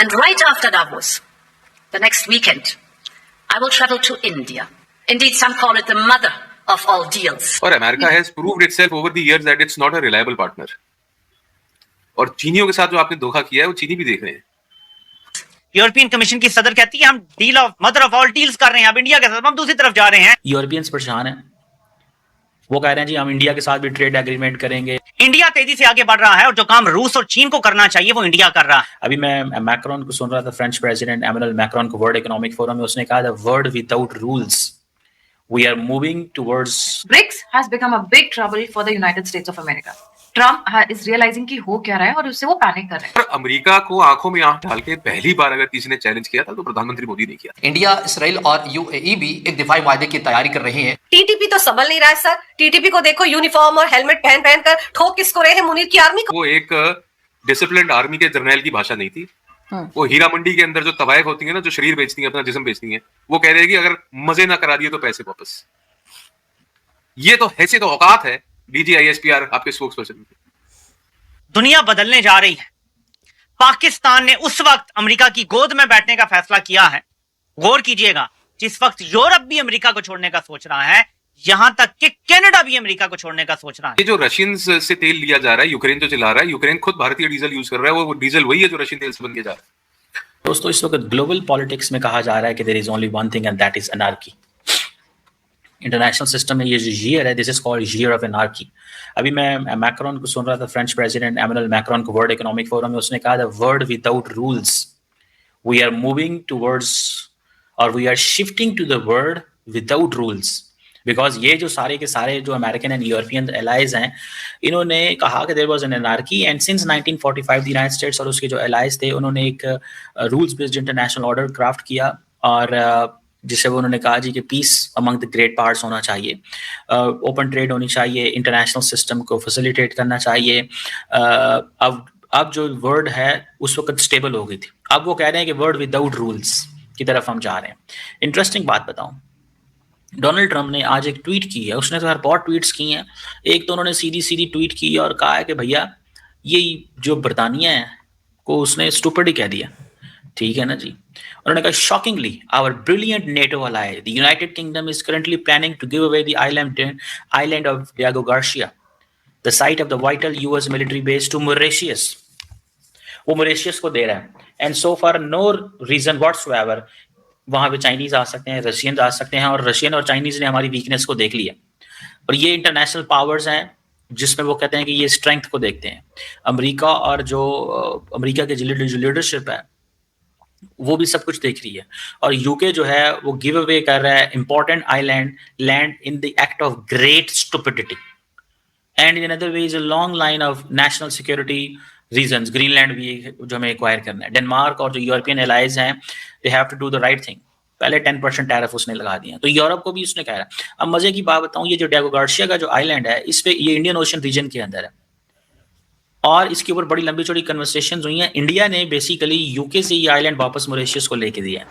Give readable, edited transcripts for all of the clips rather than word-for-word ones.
And right after Davos, the next weekend, I will travel to India. Indeed, some call it the mother of all deals. और America has proved itself over the years that it's not a reliable partner. और चीनियों के साथ जो आपने धोखा किया है वो चीनी भी देख रहे हैं. यूरोपियन कमीशन की सदर कहती है हम deal of mother of all deals कर रहे हैं, अब इंडिया के साथ हम दूसरी तरफ जा रहे हैं. यूरोपियंस परेशान हैं, वो कह रहे हैं जी हम इंडिया के साथ भी ट्रेड एग्रीमेंट करेंगे. इंडिया तेजी से आगे बढ़ रहा है और जो काम रूस और चीन को करना चाहिए वो इंडिया कर रहा है. अभी मैं मैक्रोन को सुन रहा था, फ्रेंच प्रेसिडेंट एमेनुअल मैक्रोन को वर्ल्ड इकोनॉमिक फोरम में, उसने कहा the world without rules we are moving towards. BRICS has become a big trouble for the United States of America. Trump is realizing कि हो क्या रहा है और उससे वो पैनिक कर रहे हैं. और अमेरिका को आंखों में आंख डाल के पहली बार अगर किसी ने चैलेंज किया था तो प्रधानमंत्री मोदी ने किया. इंडिया, इसराइल और यूएई भी एक दिफाई माहदे की तैयारी कर रहे हैं. टीटीपी तो संभल नहीं रहा है सर. टीटीपी को देखो, यूनिफॉर्म और हेलमेट पहन पहन कर ठोक किसको रहे हैं? मुनीर की आर्मी को. वो एक डिसिप्लिन्ड आर्मी के जर्नैल की भाषा नहीं थी. वो हीरा मंडी के अंदर जो तवायफ होती है ना, जो शरीर बेचती है, अपना जिस्म बेचती है, वो कह रहे हैं कि अगर मजे ना करा दिए तो पैसे वापस. ये तो ऐसे तो औकात है DGISPR आपके स्पोक्स पर्सन. दुनिया बदलने जा रही है. पाकिस्तान ने उस वक्त अमेरिका की गोद में बैठने का फैसला किया है, गौर कीजिएगा, जिस वक्त यूरोप भी अमेरिका को छोड़ने का सोच रहा है, यहां तक कि कनाडा भी अमेरिका को छोड़ने का सोच रहा है. ये जो रशियंस से तेल लिया जा रहा है, यूक्रेन जो चला रहा है, यूक्रेन खुद भारतीय डीजल यूज कर रहा है, वो डीजल वही है जो रशियन तेल से बन के जा रहा है. दोस्तों, इस वक्त ग्लोबल पॉलिटिक्स में कहा जा रहा है कि there is only one thing and that is anarchy. International system में ये जो ईयर है, this is called year of anarchy. अभी मैं मैक्रोन को सुन रहा था, फ्रेंच प्रेसिडेंट एमेनुअल मैक्रोन को वर्ल्ड इकोनॉमिक फोरम में, उसने कहा the world without rules we are moving towards और we are shifting to the world without rules. Because ये जो सारे के सारे जो अमेरिकन एंड यूरोपियन एलाइज हैं, इन्होंने कहा कि there was an anarchy and since 1945 the United States और उसके जो एलाइज थे, उन्होंने एक rules based international order craft किया और जिससे वो उन्होंने कहा जी कि peace among the great parts होना चाहिए, ओपन ट्रेड होनी चाहिए, इंटरनेशनल सिस्टम को फैसिलिटेट करना चाहिए. अब जो वर्ल्ड है उस वक्त स्टेबल हो गई थी. अब वो कह रहे हैं कि वर्ल्ड विदाउट रूल्स की तरफ हम जा रहे हैं. इंटरेस्टिंग बात बताऊं, डोनाल्ड ट्रंप ने आज एक ट्वीट की है. उसने तो यार बहुत ट्वीट्स की हैं. एक तो उन्होंने सीधी सीधी ट्वीट की और कहा है कि भैया ये जो बरतानिया है को उसने स्टूपिड ही कह दिया. ठीक है ना जी. उन्होंने कहा shockingly our brilliant NATO ally the United Kingdom is currently planning to give away the island of Diego Garcia, the site of the vital US military base, to Mauritius. वो मॉरिशस को दे रहा है and so for no reason whatsoever वहां पे Chinese आ सकते हैं, Russian आ सकते हैं, और रशियन और चाइनीज ने हमारी वीकनेस को देख लिया. और ये इंटरनेशनल पावर्स हैं जिसमें वो कहते हैं कि ये स्ट्रेंथ को देखते हैं. अमेरिका और जो अमेरिका के जो लीडरशिप है वो भी सब कुछ देख रही है. और यूके जो है वो गिव अवे कर रहा है important island land in the act of great stupidity and in other way is a long line of national security reasons. Greenland भी जो हमें एक्वायर करना है. डेनमार्क और जो यूरोपियन एलाइज हैं, they have to do the right thing. पहले 10% tariff उसने लगा दिया, तो यूरोप को भी उसने कहा. अब मजे की बात बताऊं, ये जो डियागो गार्सिया का जो आइलैंड है, इस पे ये इंडियन ओशन रीजन के अंदर है और इसके ऊपर बड़ी लंबी चौड़ी कन्वर्सेशंस हुई हैं. इंडिया ने बेसिकली यूके से ये आइलैंड वापस मॉरिशस को लेके दिया.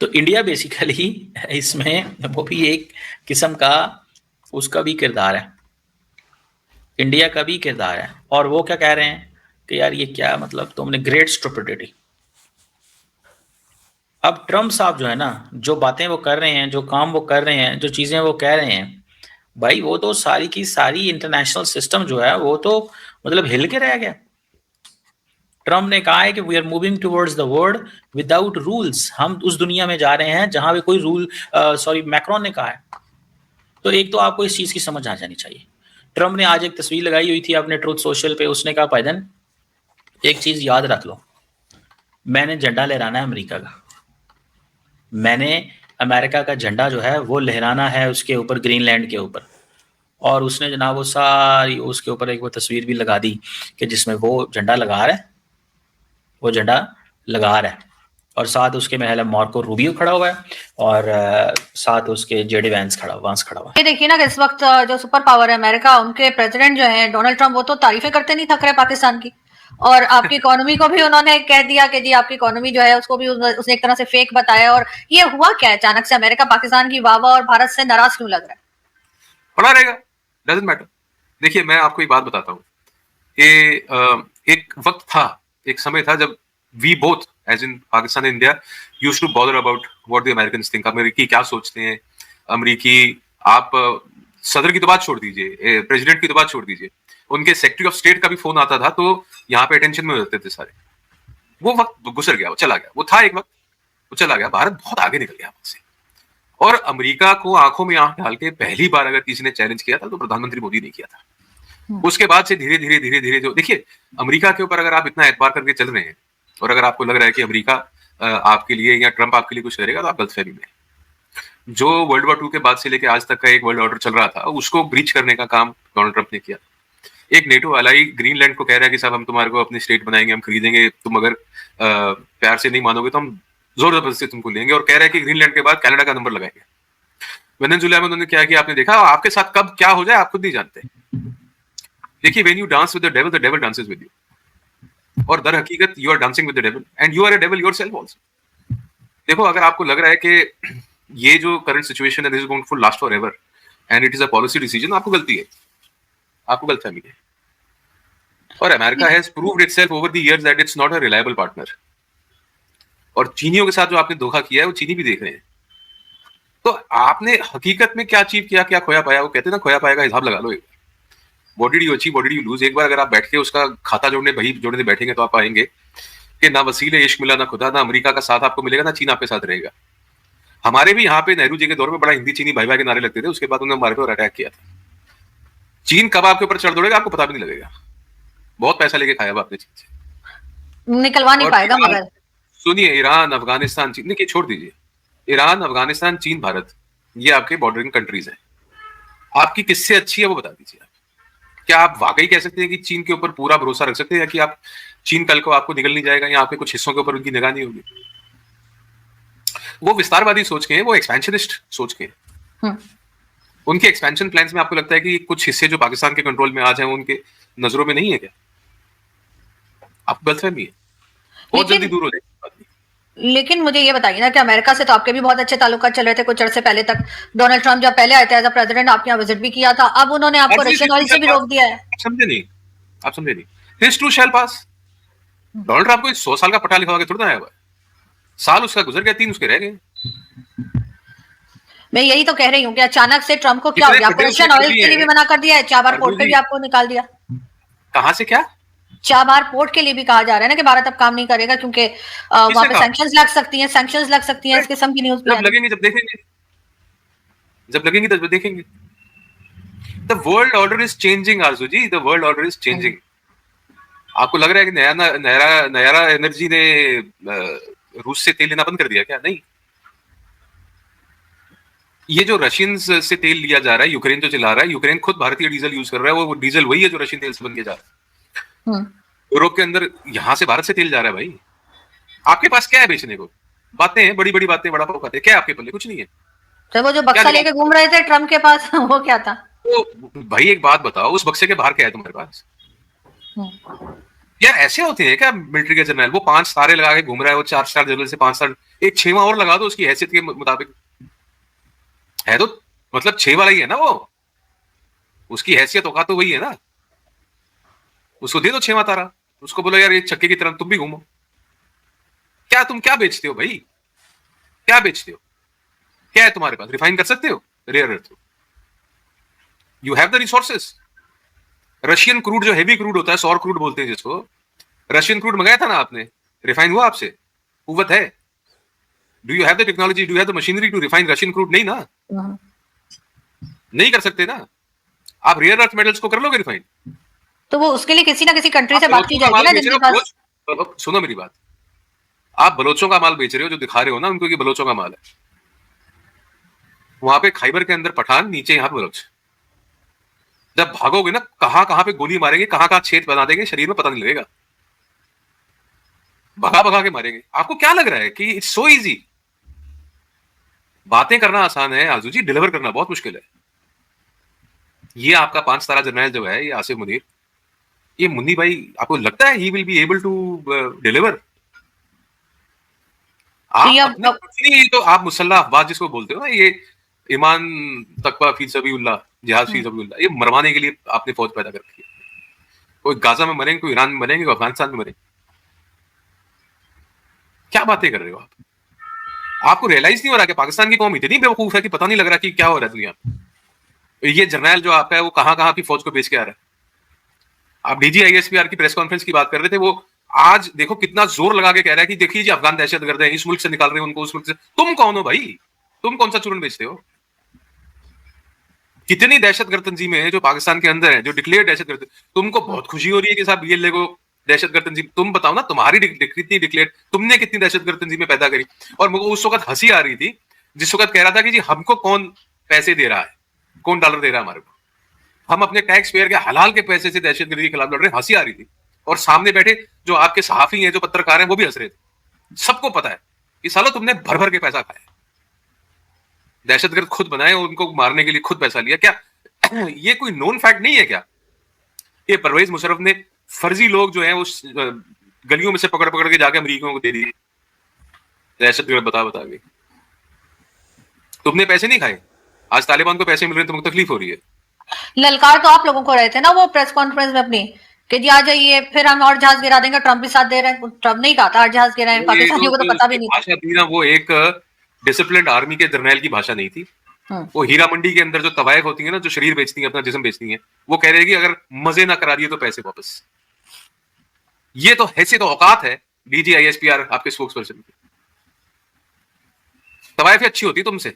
तो इंडिया बेसिकली इसमें वो भी एक किस्म का उसका भी किरदार है, इंडिया का भी किरदार है. और वो क्या कह रहे हैं कि यार ये क्या मतलब तुमने ग्रेट स्टुपिडिटी. अब ट्रम्प साहब जो है ना, जो बातें वो कर रहे हैं, जो काम वो कर रहे हैं, जो चीजें वो कह रहे हैं, भाई वो तो सारी की सारी इंटरनेशनल सिस्टम जो है वो तो मतलब हिल के रह गया. ट्रम्प ने कहा है कि we are moving towards the world without rules. हम उस दुनिया में जा रहे हैं जहां पे कोई रूल, मैक्रोन ने कहा है. तो एक तो आपको इस चीज की समझ आ जानी चाहिए. ट्रम्प ने आज एक तस्वीर लगाई हुई थी अपने ट्रूथ सोशल पे. उसने कहा भाईजान एक चीज याद रख लो, मैंने झंडा लहराना है अमेरिका का, मैंने अमेरिका का झंडा जो है वो लहराना है उसके ऊपर, ग्रीनलैंड के ऊपर. और उसने जनाब वो सारी उसके ऊपर एक वो तस्वीर भी लगा दी कि जिसमें वो झंडा लगा रहा है, वो झंडा लगा रहा है. और साथ उसके महल मार्को रूबियो खड़ा हुआ है और साथ उसके जेडी वांस खड़ा हुआ. ये देखिए ना कि इस वक्त जो सुपर पावर है अमेरिका, उनके प्रेसिडेंट जो है डोनाल्ड ट्रंप, वो तो तारीफें करते नहीं थक रहे पाकिस्तान की. और आपकी इकोनॉमी को भी उन्होंने कह दिया कि जी आपकी इकोनॉमी जो है उसको भी उसने एक तरह से फेक बताया. और ये हुआ क्या है अचानक से अमेरिका पाकिस्तान की वाह और भारत से नाराज क्यों लग रहा है? पड़ा रहेगा, डजंट मैटर. देखिए मैं आपको एक बात बताता हूँ कि एक वक्त था, एक समय था जब we both as in Pakistan and India used to bother about what the Americans think, अमेरिकी क्या सोचते हैं, अमेरिकी आप सदर की तो बात छोड़ दीजिए, प्रेसिडेंट की तो बात छोड़ दीजिए, उनके सेक्रेटरी ऑफ स्टेट का भी फोन आता था तो यहाँ पे अटेंशन में होते थे सारे। वो वक्त गुजर गया, वो चला गया, वो था एक वक्त, वो चला गया। भारत बहुत आगे निकल गया वहां से। और अमेरिका को आंखों में आंख डाल के पहली बार अगर किसी ने चैलेंज किया था तो प्रधानमंत्री मोदी ने किया था। उसके बाद से धीरे धीरे धीरे धीरे जो देखिए अमेरिका के ऊपर अगर आप इतना एतबार करके चल रहे हैं और अगर आपको लग रहा है कि अमेरिका आपके लिए या ट्रंप आपके लिए कुछ करेगा तो आप गलतफहमी में। जो वर्ल्ड वॉर 2 के बाद से लेके आज तक का एक वर्ल्ड ऑर्डर चल रहा था उसको ब्रीच करने का काम डोनाल्ड ट्रंप ने किया। एक नेटो अलाई ग्रीनलैंड को कह रहा है कि साहब हम तुम्हारे को अपनी स्टेट बनाएंगे, हम खरीदेंगे, तुम अगर प्यार से नहीं मानोगे तो हम जोर जबरदस्ती तुमको लेंगे, और कह रहा है कि ग्रीनलैंड के बाद कनाडा का नंबर लगाएंगे। वेनेजुएला में उन्होंने क्या किया आपने देखा, आपके साथ कब क्या हो जाए आप खुद नहीं जानते। देखिए when you dance with the devil dances with you, और दर हकीकत you are dancing with the devil and you are a devil yourself also. देखो अगर आपको लग रहा है कि ये जो करंट सिचुएशन है this is going to last for ever and it is a policy decision, आपको गलती है, आपको गलतफहमी है। और America has proved itself over the years that it's not a reliable partner. और चीनियों के साथ जो आपने धोखा किया है वो चीनी भी देख रहे हैं। तो आपने हकीकत में क्या अचीव किया, क्या खोया पाया? वो कहते हैं ना खोया पाया का हिसाब लगा लो एक बार। What did you achieve, what did you lose? एक बार अगर आप बैठ के उसका खाता जोड़ने, बही जोड़ने बैठेंगे तो आप पाएंगे कि ना वसीले इश्क मिला, ना खुदा, ना अमेरिका का साथ आपको मिलेगा, ना चीन आपके साथ रहेगा। हमारे भी यहाँ पे नेहरू जी के दौर में बड़ा हिंदी चीनी भाई भाई के नारे लगते थे, उसके बाद उन्होंने हमारे पर अटैक किया था। चीन कब आपके ऊपर चढ़ दौड़ेगा आपको पता भी नहीं लगेगा। बहुत पैसा लेके खाया आपने चीन से, निकलवा नहीं पाएगा मगर। सुनिए ईरान, अफगानिस्तान, चीन, देखिए छोड़ दीजिए, ईरान, अफगानिस्तान, चीन, भारत, ये आपके बॉर्डरिंग कंट्रीज हैं। आपकी किससे अच्छी है वो बता दीजिए। आप क्या आप वाकई कह सकते हैं कि चीन के ऊपर पूरा भरोसा रख सकते हैं, या कि आप चीन कल को आपको निकल नहीं जाएगा या आपके कुछ हिस्सों के ऊपर उनकी निगाह नहीं होगी? वो विस्तारवादी सोच के हैं, वो एक्सपेंशनिस्ट सोच के हैं। उनके एक्सपेंशन प्लान्स में आपको लगता है कि कुछ हिस्से जो पाकिस्तान के कंट्रोल में आज हैं उनके नजरों में नहीं है क्या? आपको गलतफहमी है, बहुत जल्दी दूर हो जाएगी। लेकिन मुझे ये बताइए ना कि अमेरिका से तो आपके भी बहुत अच्छे ताल्लुकात चल रहे थे कुछ अर्से पहले तक। डोनाल्ड ट्रंप जब पहले आए थे एज अ प्रेसिडेंट, आपके यहाँ विजिट भी किया था, अब उन्होंने आपको रशियन ऑयल से भी रोक दिया है। आप समझे नहीं, आप समझे नहीं। His to shell pass. Donald Trump को 100 साल का पट्टा लिखवा के थोड़ा आया हुआ है। साल उसका गुजर गया, 3 उसके रह गए। मैं यही तो कह रही हूँ कि अचानक से ट्रंप को क्या हो गया? आपको रशियन ऑयल के लिए भी मना कर दिया है, चाबार पोर्ट पे भी आपको निकाल दिया। कहां से क्या? चाबार पोर्ट के लिए भी कहा जा रहा है ना कि भारत अब काम नहीं करेगा क्योंकि वहां पे सैंक्शंस लग सकती हैं, सैंक्शंस लग सकती हैं, इस किस्म की न्यूज़ भी जब लगेंगे जब देखेंगे, जब लगेंगे तब देखेंगे। The world order is changing Arzoo ji, the world order is changing. आपको लग रहा है कि नयारा एनर्जी ने रूस से तेल लेना बंद कर दिया क्या? नहीं। ये जो रशियंस से तेल लिया जा रहा है, यूक्रेन जो चला रहा है, यूक्रेन खुद भारतीय डीजल यूज कर रहा है, वो डीजल वही है जो रशियन तेल से बन के जा रहा है। यूरोप के अंदर यहां से भारत से तेल जा रहा है भाई। आपके पास क्या है बेचने को? बातें हैं, बड़ी बड़ी बातें, बड़ा पाव खाते, क्या है आपके पल्ले? कुछ नहीं है। तो वो जो बक्सा लेके घूम रहे थे ट्रंप के पास वो क्या था? तो भाई एक बात बताओ, उस बक्से के बाहर क्या है तुम्हारे पास? यार ऐसे होते हैं क्या मिलिट्री के जनरल? वो 5 तारे लगा के घूम रहा है, वो 4 स्टार जनरल से 5 स्टार, एक 6वां और लगा दो उसकी हैसियत के मुताबिक। है तो मतलब 6 वाला ही है ना वो, उसकी हैसियत औकात तो वही है ना। उसको दे दो 6वां तारा, उसको बोलो यार ये छक्के की तरह तुम भी घूमो। क्या तुम क्या बेचते हो भाई? क्या बेचते हो? क्या है तुम्हारे पास? रिफाइन कर सकते हो rare earth? You have the resources. Russian crude जो हेवी क्रूड होता है, सौर क्रूड बोलते हैं जिसको, रशियन क्रूड मंगाया था ना आपने, रिफाइन हुआ आपसे? कुव्वत है? Do you have the technology, do you have the machinery to refine Russian crude? नहीं ना, नहीं कर सकते ना। आप रेयर अर्थ मेटल्स को कर लोगे रिफाइन? तो वो उसके लिए किसी ना किसी कंट्री से बात की जाएगी ना जिनके पास। सुनो मेरी बात, आप बलोचों का माल बेच रहे हो, जो दिखा रहे हो ना उनको कि बलोचों का माल है। वहां पे खैबर के अंदर पठान, नीचे यहाँ पे बलोच। जब भागोगे ना कहां पे गोली मारेंगे, कहां छेद बना देंगे, शरीर में पता नहीं लगेगा। भगा भगा के मारेंगे। आपको क्या लग रहा है कि इट्स सो इजी? बातें करना आसान है आजू जी, डिलीवर करना बहुत मुश्किल है। ये आपका 5 तारा जनरल जो है, ये आसिफ मुनीर, ये मुन्नी भाई, आपको लगता है he will be able to deliver? तो आप मुसल्ला अफवाज जिसको बोलते हो ना, ये ईमान तकवा फी सबीउल्लाह, जिहाद फी सबीउल्लाह, ये मरवाने के लिए आपने फौज पैदा कर रखी है। कोई गाजा में मरेंगे, कोई ईरान में मरेंगे, कोई अफगानिस्तान में मरेंगे। क्या बातें कर रहे हो आप? आपको रियलाइज नहीं हो रहा कि पाकिस्तान की कौम इतनी बेवकूफ है कि पता नहीं लग रहा कि क्या हो रहा है दुनिया में। ये जर्नैल जो आपका है वो कहां की फौज को बेच के आ रहा है। आप DGISPR की प्रेस कॉन्फ्रेंस की बात कर रहे थे, वो आज देखो कितना जोर लगा के कह रहा है कि देखिए जी अफगान दहशतगर्द है, इस मुल्क से निकाल रहे हैं उनको, उस मुल्क से। तुम कौन हो भाई? तुम कौन सा चूरन बेचते हो? कितनी दहशतगर्द तंजीमें हैं जो पाकिस्तान के अंदर है, जो डिक्लेयर दहशतगर्द। तुमको बहुत खुशी हो रही है कि साहब BLA को दहशतगर्द तंजीम। तुम बताओ ना, तुम्हारी कितनी डिक्लेयर, तुमने कितनी दहशतगर्द तंजीमें पैदा करी। और मुझे उस वक्त हंसी आ रही थी जिस वक्त कह रहा था कि जी हमको कौन पैसे दे रहा है, कौन डॉलर दे रहा है हमारे को, हम अपने टैक्स पेयर के हलाल के पैसे से दहशतगर्दी के खिलाफ लड़ रहे हैं। हंसी आ रही थी। और सामने बैठे जो आपके सहाफी हैं, जो पत्रकार हैं, वो भी हंस रहे थे। सबको पता है कि सालो तुमने भर भर के पैसा खाया, दहशतगर्द खुद बनाए और उनको मारने के लिए खुद पैसा लिया। क्या ये कोई नोन फैक्ट नहीं है क्या? ये परवेज मुशर्रफ ने फर्जी लोग जो हैं वो गलियों में से पकड़ पकड़ के जाके अमरीकियों को दे दिए, दहशतगर्द बता के। तुमने पैसे नहीं खाए, आज तालिबान को पैसे मिल रहे हैं, तुमको तकलीफ हो रही है। ललकार तो आप लोगों को रहे थे ना वो प्रेस कॉन्फ्रेंस में अपनी, कि जी आ जाइए फिर हम और जहाज गिरा देंगे, ट्रम्प भी साथ दे रहे हैं। ट्रम्प नहीं कहा था और जहाज गिराएं, पाकिस्तानियों को तो पता भी नहीं था। भाषा थी ना, वो एक डिसिप्लिन्ड आर्मी के जर्नैल की भाषा नहीं थी। वो हीरा मंडी के अंदर जो तवायफ होती है ना, जो शरीर बेचती है, अपना जिस्म बेचती है, वो कह रही है कि अगर मजे ना करा दिए तो पैसे वापस। ये तो ऐसे तो औकात है DGISPR आपके स्पोक्स पर्सन की। तवायफ अच्छी होती तुमसे,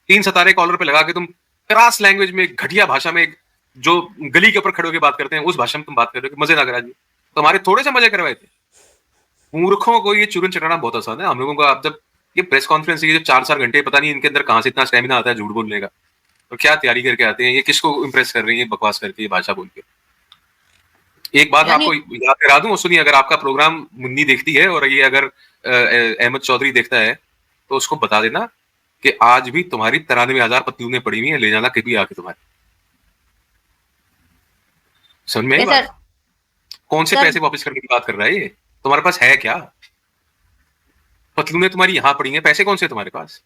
3 सितारे कॉलर पे लगा के तुम क्रास लैंग्वेज में, घटिया भाषा में, जो गली के ऊपर खड़े होकर बात करते हैं उस भाषा में तुम बात कर रहे हो कि मजे ना करा दिए। तुम्हारे थोड़े से मजे करवाए थे। मूर्खों को ये चूरन चटाना बहुत आसान है। हम लोगों को, आप जब ये प्रेस कॉन्फ्रेंस ये जो 4-4 घंटे, पता नहीं इनके अंदर कहां से इतना स्टेमिना आता है झूठ बोलने का, और क्या तैयारी करके आते हैं, ये किसको इंप्रेस कर रही है बकवास करके, ये भाषा बोल के। एक बात आपको याद करा दूं, सुनिए, अगर आपका प्रोग्राम मुन्नी देखती है और ये अगर अहमद चौधरी देखता है तो उसको बता देना कि आज भी तुम्हारी 93,000 पत्नियों पड़ी हुई है, ले जाना कभी आके तुम्हारे। समझ में आई बात? कौन से पैसे वापस करने की बात कर रहा है ये? तुम्हारे पास है क्या? पतलूने तुम्हारी यहां पड़ी हैं, पैसे कौन से तुम्हारे पास?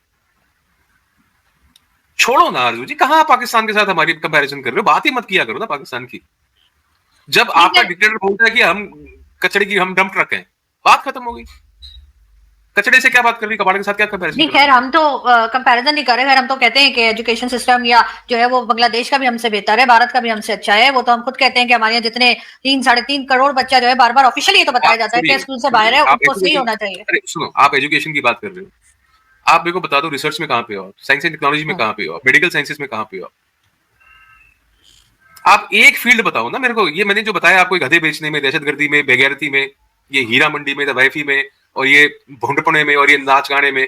छोड़ो ना अर्जू जी, कहां पाकिस्तान के साथ हमारी कंपैरिजन कर रहे हो? बात ही मत किया करो ना पाकिस्तान की। जब आपका डिक्टेटर बोलता है कि हम कचड़े की, हम डंप ट्रक हैं, बात खत्म हो गई। कचड़े से क्या बात कर रही, कबाड़ के साथ क्या कंपैरिजन? नहीं खैर, हम तो कंपैरिजन नहीं कर रहे। खैर हम तो कहते हैं कि एजुकेशन सिस्टम या जो है वो बांग्लादेश का भी हमसे बेहतर है, भारत का भी हमसे अच्छा है। वो तो हम खुद कहते हैं कि हमारे यहाँ जितने 3-3.5 करोड़ बच्चा जो है, बार बार ऑफिशियली ये तो बताया जाता है कि स्कूल से बाहर है, उनको सही होना चाहिए। अरे सुनो, आप एजुकेशन की बात कर रहे हो, आप मेरे को बता दो रिसर्च में कहां पे हो, साइंस एंड टेक्नोलॉजी में कहां पे हो, मेडिकल साइंसेस में कहां पे हो? आप एक फील्ड बताओ ना मेरे को। ये मैंने जो बताया आपको, गधे बेचने में, दहशतगर्दी में, बेगैरती में, ये हीरा मंडी में, तवायफी में, और ये भोंडपने में, और ये नाच गाने में,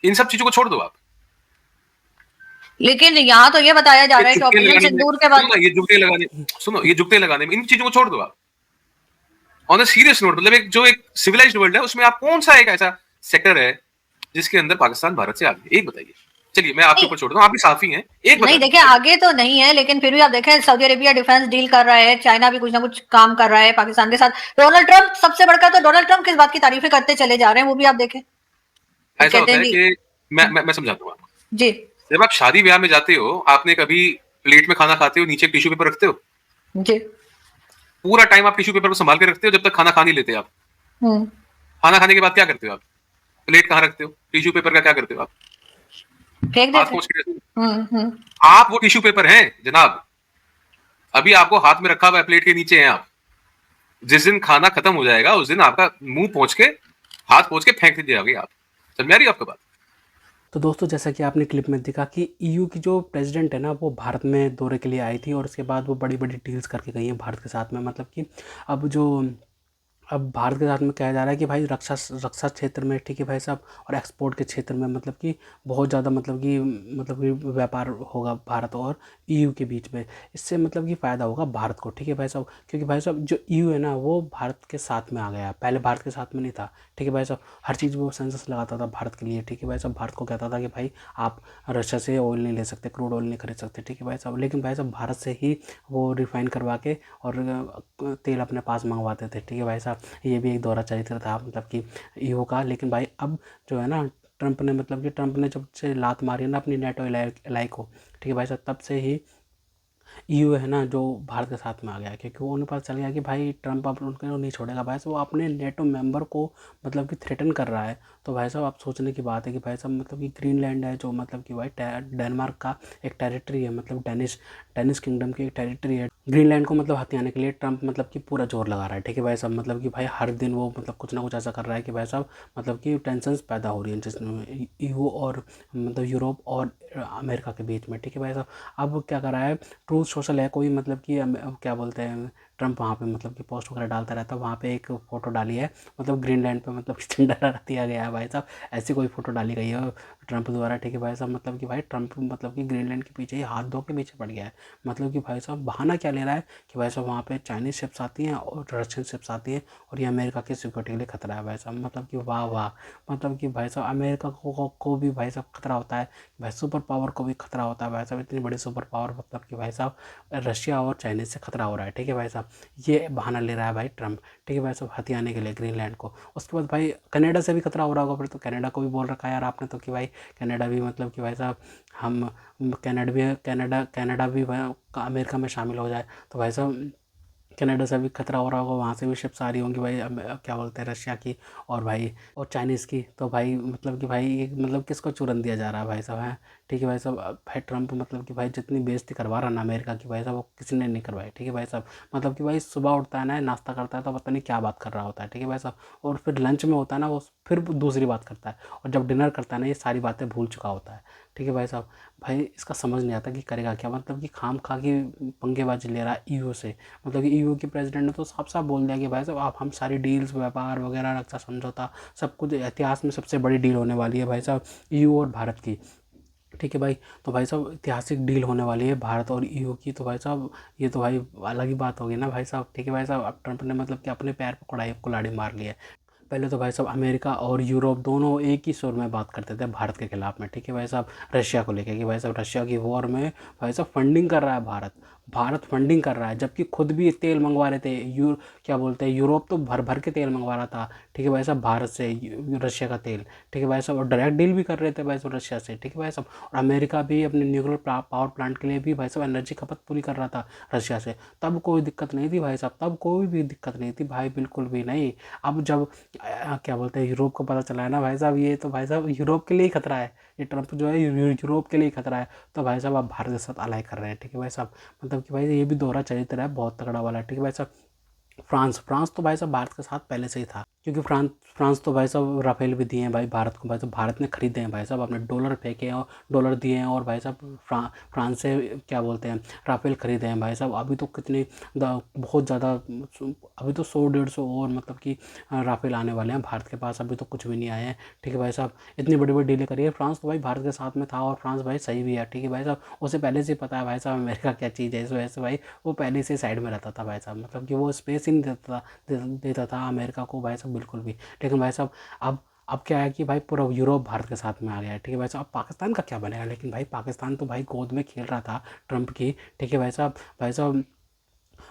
इन सब चीजों को छोड़ दो आप। लेकिन यहाँ तो ये बताया जा रहा है कि ऑपरेशन सिंदूर के बाद ये जुगते लगाने में, इन चीजों को छोड़ दो आप। ऑन अ सीरियस नोट, मतलब जो एक सिविलाइज्ड वर्ल्ड है उसमें आप कौन सा एक ऐसा सेक्टर है जिसके अंदर पाकिस्तान भारत से आगे? एक बताइए। चलिए मैं आपके ऊपर छोड़ दूं, आप भी साफी हैं, एक नहीं देखिए, आगे तो नहीं है, लेकिन फिर भी आप देखें सऊदी अरेबिया डिफेंस डील कर रहा है, चाइना भी कुछ ना कुछ काम कर रहा है पाकिस्तान के साथ। डोनाल्ड ट्रंप सबसे बढ़कर, तो डोनाल्ड ट्रंप किस बात की तारीफें करते चले जा रहे हैं, वो भी आप देखें। ऐसा होता है कि मैं समझाता हूँ आपको जी। जब आप शादी ब्याह में जाते हो, आपने कभी प्लेट में खाना खाते हो, नीचे टिश्यू पेपर रखते हो? जी। पूरा टाइम आप टिश्यू पेपर को संभाल के रखते हो जब तक खाना खा नहीं लेते आप। खाना खाने के बाद क्या करते हो आप? प्लेट कहाँ रखते हो? टिश्यू पेपर का क्या करते हो आप? फेंक हाथ पोंछ के। आप वो टिश्यू पेपर हैं जनाब, अभी आपको हाथ में रखा हुआ है, प्लेट के नीचे हैं आप। जिस दिन खाना खत्म हो जाएगा उस दिन आपका मुंह पोंछ के, हाथ पोंछ के फेंक दीजिए आगे आप। समझ आ रही है आपको बात? तो दोस्तों, जैसा कि आपने क्लिप में देखा कि EU की जो प्रेसिडेंट है ना, वो भारत में दौरे के लिए आई थी और उसके बाद वो बड़ी बड़ी डील्स करके गई हैं भारत के साथ में। मतलब कि अब भारत के साथ में कहा जा रहा है कि भाई रक्षा क्षेत्र में, ठीक है भाई साहब, और एक्सपोर्ट के क्षेत्र में मतलब कि बहुत ज़्यादा मतलब कि व्यापार होगा भारत और EU के बीच में। इससे मतलब कि फ़ायदा होगा भारत को, ठीक है भाई साहब, क्योंकि भाई साहब जो EU है ना, वो भारत के साथ में आ गया है, पहले भारत के साथ में नहीं था, ठीक है भाई साहब। हर चीज़ वो सेंसस लगाता था भारत के लिए, ठीक है भाई साहब। भारत को कहता था कि भाई आप रशिया से ऑयल नहीं ले सकते, क्रूड ऑयल नहीं खरीद सकते, ठीक है भाई साहब। लेकिन भाई साहब भारत से ही वो रिफाइन करवा के और तेल अपने पास मंगवाते थे, ठीक है भाई साहब। ये भी एक दौरा चरित्र था मतलब कि EU का। लेकिन भाई अब जो है ना, ट्रंप ने जब से लात मारी ना अपनी नेटो एलाई को, ठीक है भाई साहब, तब से ही ईयू है ना जो भारत के साथ में आ गया, क्योंकि वो उन्हें पता चल गया कि भाई ट्रम्प अब उनको नहीं छोड़ेगा भाई साहब, वो अपने नेटो मेंबर को मतलब कि थ्रेटन कर रहा है। तो भाई साहब आप सोचने की बात है कि भाई साहब मतलब कि ग्रीनलैंड है जो मतलब कि भाई डेनमार्क का एक टेरिटरी है, मतलब डेनिश डेनिश किंगडम की एक टेरिटरी है। ग्रीनलैंड को मतलब हथियाने के लिए ट्रम्प मतलब कि पूरा जोर लगा रहा है, ठीक है भाई साहब। मतलब कि भाई हर दिन वो मतलब कुछ ना कुछ ऐसा कर रहा है कि भाई साहब मतलब कि टेंशन्स पैदा हो रही हैं जिसमें ईयू और मतलब यूरोप और अमेरिका के बीच में, ठीक है भाई साहब। अब क्या कर रहा है, ट्रूथ सोशल है कोई मतलब कि क्या बोलते हैं, ट्रम्प वहाँ पे मतलब कि पोस्ट वगैरह डालता रहता है, वहाँ पे एक फ़ोटो डाली है मतलब ग्रीनलैंड पे मतलब कि झंडा लहरा दिया गया है भाई साहब। ऐसी कोई फ़ोटो डाली गई है ट्रम्प द्वारा, ठीक है भाई साहब। मतलब कि भाई ट्रम्प मतलब कि ग्रीनलैंड के पीछे ही हाथ धो के पीछे पड़ गया है। मतलब कि भाई साहब बहाना क्या ले रहा है कि भाई साहब वहाँ पे चाइनीज शिप्स आती हैं और रशियन शिप्स आती हैं और ये अमेरिका की सिक्योरिटी के लिए खतरा है भाई साहब। मतलब कि वाह वाह, मतलब कि भाई साहब अमेरिका को भी भाई साहब खतरा होता है, भाई सुपर पावर को भी खतरा होता है भाई साहब। इतनी बड़ी सुपर पावर मतलब कि भाई साहब रशिया और चाइनीज से खतरा हो रहा है, ठीक है भाई साहब। ये बहाना ले रहा है भाई ट्रम्प, ठीक है भाई साहब, हथियाने के लिए ग्रीनलैंड को। उसके बाद भाई कनाडा से भी खतरा हो रहा होगा फिर तो, कनाडा को भी बोल रखा है यार आपने तो कि भाई कनाडा भी मतलब कि भाई साहब हम कनाडा भी अमेरिका में शामिल हो जाए तो भाई साहब कनाडा से भी खतरा हो रहा होगा, वहाँ से भी शिप्स आ रही होंगी भाई क्या बोलते हैं रशिया की और भाई और चाइनीज़ की। तो भाई मतलब कि भाई ये मतलब किसको चूरन दिया जा रहा है भाई साहब, है ठीक है भाई साहब। भाई ट्रम्प मतलब कि भाई जितनी बेइज्जती करवा रहा है ना अमेरिका की भाई साहब वो किसी ने नहीं करवाई, ठीक है भाई साहब। मतलब कि भाई सुबह उठता है ना नाश्ता करता है तो पता नहीं क्या बात कर रहा होता है, ठीक है भाई साहब। और फिर लंच में होता है ना वो फिर दूसरी बात करता है, और जब डिनर करता है ना ये सारी बातें भूल चुका होता है, ठीक है भाई साहब। भाई इसका समझ नहीं आता कि करेगा क्या, मतलब कि खाम खा की पंगेबाजी ले रहा है ईयू से। मतलब कि ईयू के प्रेसिडेंट ने तो साफ साफ बोल दिया कि भाई साहब आप हम सारी डील्स व्यापार वगैरह रक्षा समझौता सब कुछ इतिहास में सबसे बड़ी डील होने वाली है भाई साहब ईयू और भारत की, ठीक है भाई। तो भाई साहब ऐतिहासिक डील होने वाली है भारत और ईयू की, तो भाई साहब ये तो भाई अलग ही बात होगी ना भाई साहब, ठीक है भाई साहब। अब ट्रम्प ने मतलब कि अपने पैर पर कुल्हाड़ी मार ली है। पहले तो भाई साहब अमेरिका और यूरोप दोनों एक ही सुर में बात करते थे भारत के खिलाफ में, ठीक है भाई साहब। रशिया को लेके कि भाई साहब रशिया की वॉर में भाई साहब फंडिंग कर रहा है भारत, भारत फंडिंग कर रहा है, जबकि खुद भी तेल मंगवा रहे थे क्या बोलते हैं यूरोप तो भर भर के तेल मंगवा रहा था, ठीक है भाई साहब भारत से रशिया का तेल, ठीक है भाई साहब। और डायरेक्ट डील भी कर रहे थे भाई साहब रशिया से, ठीक है भाई साहब। और अमेरिका भी अपने न्यूक्लियर पावर प्लांट के लिए भी भाई साहब एनर्जी खपत पूरी कर रहा था रशिया से, तब कोई दिक्कत नहीं थी भाई साहब, तब कोई भी दिक्कत नहीं थी भाई, बिल्कुल भी नहीं। अब जब क्या बोलते हैं यूरोप को पता चला है ना भाई साहब, ये तो भाई साहब यूरोप के लिए ही खतरा है, ये ट्रम्प जो है यूरोप के लिए ही खतरा है। तो भाई साहब आप भारत के साथ अलाई कर रहे हैं, ठीक है भाई साहब। मतलब कि भाई ये भी दोहरा चरित्र है बहुत तगड़ा वाला, ठीक है भाई साहब। फ्रांस तो भाई साहब भारत के साथ पहले से ही था, क्योंकि फ्रांस तो भाई साहब राफेल भी दिए हैं भाई भारत को, भाई साहब भारत ने खरीदे हैं भाई साहब, अपने डॉलर फेंके हैं और डॉलर दिए हैं और भाई साहब फ्रांस से क्या बोलते हैं राफेल खरीदे हैं भाई साहब। अभी तो कितने बहुत ज़्यादा, अभी तो 100-150 और मतलब कि राफेल आने वाले हैं भारत के पास, अभी तो कुछ भी नहीं आए हैं, ठीक है भाई साहब। इतनी बड़ी बड़ी डीलें करी है, फ्रांस तो भाई भारत के साथ में था और फ्रांस भाई सही भी है, ठीक है भाई साहब। उसे पहले से पता है भाई साहब अमेरिका क्या चीज़ है, इस वजह से भाई वो पहले से साइड में रहता था भाई साहब, मतलब कि वो स्पेस ही नहीं देता था अमेरिका को भाई साहब बिल्कुल भी। लेकिन भाई साहब अब क्या है कि भाई पूरा यूरोप भारत के साथ में आ गया है, ठीक है भाई साहब। अब पाकिस्तान का क्या बनेगा, लेकिन भाई पाकिस्तान तो भाई गोद में खेल रहा था ट्रम्प की, ठीक है भाई साहब। भाई साहब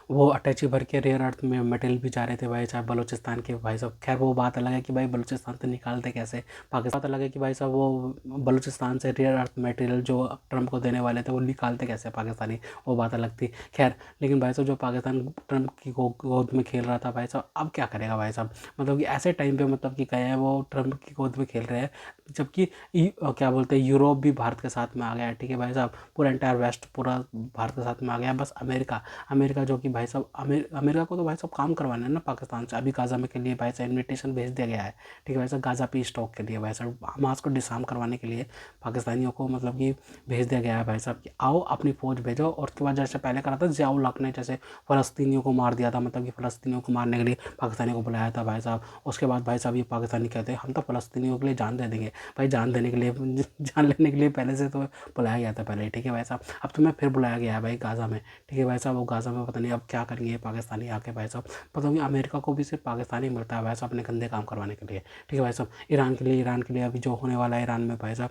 वो अटैची भर के रेयर अर्थ में मटेरियल भी जा रहे थे भाई साहब बलूचिस्तान के भाई साहब। खैर वो बात अलग है कि भाई बलूचिस्तान से निकालते कैसे, पाकिस्तान अलग है कि भाई साहब वो बलूचिस्तान से रेयर अर्थ मटेरियल जो ट्रम्प को देने वाले थे वो निकालते कैसे पाकिस्तानी, वो बात अलग थी। खैर लेकिन भाई साहब जो पाकिस्तान ट्रम्प की गोद में खेल रहा था भाई साहब, अब क्या करेगा भाई साहब। मतलब कि ऐसे टाइम पे मतलब कि गए हैं वो ट्रम्प की गोद में खेल रहे हैं, जबकि क्या बोलते हैं यूरोप भी भारत के साथ में आ गया है, ठीक है भाई साहब। पूरा एंटायर वेस्ट पूरा भारत के साथ में आ गया है, बस अमेरिका जो कि भाई साहब अमेरिका को तो भाई साहब काम करवाना है ना पाकिस्तान से। अभी गाज़ा में के लिए भाई साहब इन्विटेशन भेज दिया गया है, ठीक है भाई साहब। गाज़ा पीस टॉक के लिए भाई साहब हमास को डिसआर्म करवाने के लिए पाकिस्तानियों को मतलब कि भेज दिया गया है भाई साहब कि आओ अपनी फौज भेजो। और उसके बाद जैसे पहले करा था ज़ियाउल हक ने, जैसे फ़लस्तीनियों को मार दिया था, मतलब कि फ़लस्तीनियों को मारने के लिए पाकिस्तानियों को बुलाया था भाई साहब। उसके बाद भाई साहब ये पाकिस्तानी कहते हैं हम तो फ़लस्तीनियों के लिए जान दे देंगे। भाई जान देने के लिए जान लेने के लिए पहले से तो बुलाया गया था पहले, ठीक है भाई साहब। अब तुम्हें फिर बुलाया गया है भाई गाज़ा में, ठीक है भाई साहब। वो गाज़ा में पता नहीं अब क्या करेंगे पाकिस्तानी आके भाई साहब। पता नहीं अमेरिका को भी सिर्फ पाकिस्तानी मिलता है भाई साहब अपने गंदे काम करवाने के लिए, ठीक है भाई साहब। ईरान के लिए अभी जो होने वाला है ईरान में भाई साहब,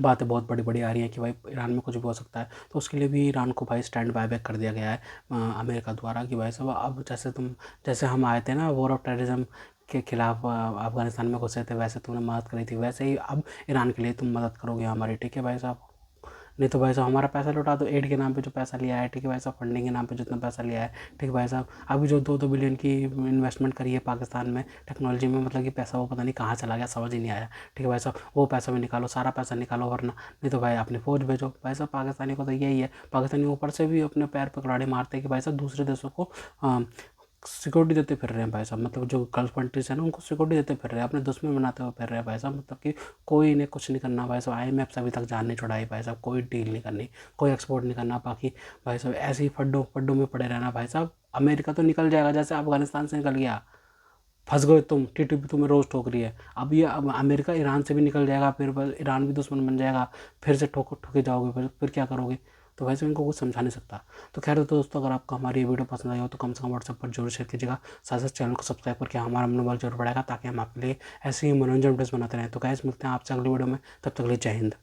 बातें बहुत बड़ी बड़ी आ रही हैं कि भाई ईरान में कुछ भी हो सकता है, तो उसके लिए भी ईरान को भाई स्टैंड बाय बैक कर दिया गया है अमेरिका द्वारा कि भाई साहब अब जैसे हम आए थे ना वॉर ऑफ टेररिज्म के खिलाफ अफगानिस्तान में घुसे थे, वैसे तुमने मदद करी थी, वैसे ही अब ईरान के लिए तुम मदद करोगे हमारी, ठीक है भाई साहब। नहीं तो भाई साहब हमारा पैसा लौटा दो। एड के नाम पे जो पैसा लिया है, ठीक है भाई साहब, फंडिंग के नाम पे जितना पैसा लिया है, ठीक है भाई साहब, अभी जो 2-2 बिलियन की इन्वेस्टमेंट करी है पाकिस्तान में टेक्नोलॉजी में, मतलब कि पैसा वो पता नहीं कहाँ चला गया, समझ ही नहीं आया, ठीक है भाई साहब। वो पैसा भी निकालो, सारा पैसा निकालो, वरना नहीं तो भाई अपनी फौज भेजो। भाई साहब पाकिस्तानी को तो यही है, पाकिस्तानी ऊपर से भी अपने पैर पे कुल्हाड़ी मारते हैं कि भाई साहब दूसरे देशों को सिक्योरिटी देते फिर रहे हैं भाई साहब, मतलब जो गल्फ कंट्रीज है ना उनको सिक्योरिटी देते फिर रहे हैं, अपने दुश्मन बनाते हुए फिर रहे हैं भाई साहब, मतलब कि कोई इन्हें कुछ नहीं करना भाई साहब। IMF से अभी तक जान नहीं छुड़ाई भाई साहब, कोई डील नहीं करनी, कोई एक्सपोर्ट नहीं करना, बाकी भाई साहब ऐसे ही फड्डों में पड़े रहना भाई साहब। अमेरिका तो निकल जाएगा, जैसे अफगानिस्तान से निकल गया, फंस गए तुम, TTP तुम्हें रोज़ ठोक रही है। अब अमेरिका ईरान से भी निकल जाएगा, फिर बस ईरान भी दुश्मन बन जाएगा, फिर से ठोके जाओगे, फिर क्या करोगे? तो वैसे इनको कुछ समझा नहीं सकता। तो खैर दोस्तों, अगर आपको हमारी ये वीडियो पसंद आई हो तो कम से कम व्हाट्सएप पर जरूर शेयर कीजिएगा, साथ साथ चैनल को सब्सक्राइब करके हमारा मनोबल जरूर बढ़ाएगा, ताकि हम आपके लिए ऐसे ही मनोरंजन वीडियोस बनाते रहें। तो गाइस मिलते हैं आपसे अगली वीडियो में, तब तक के लिए जय हिंद।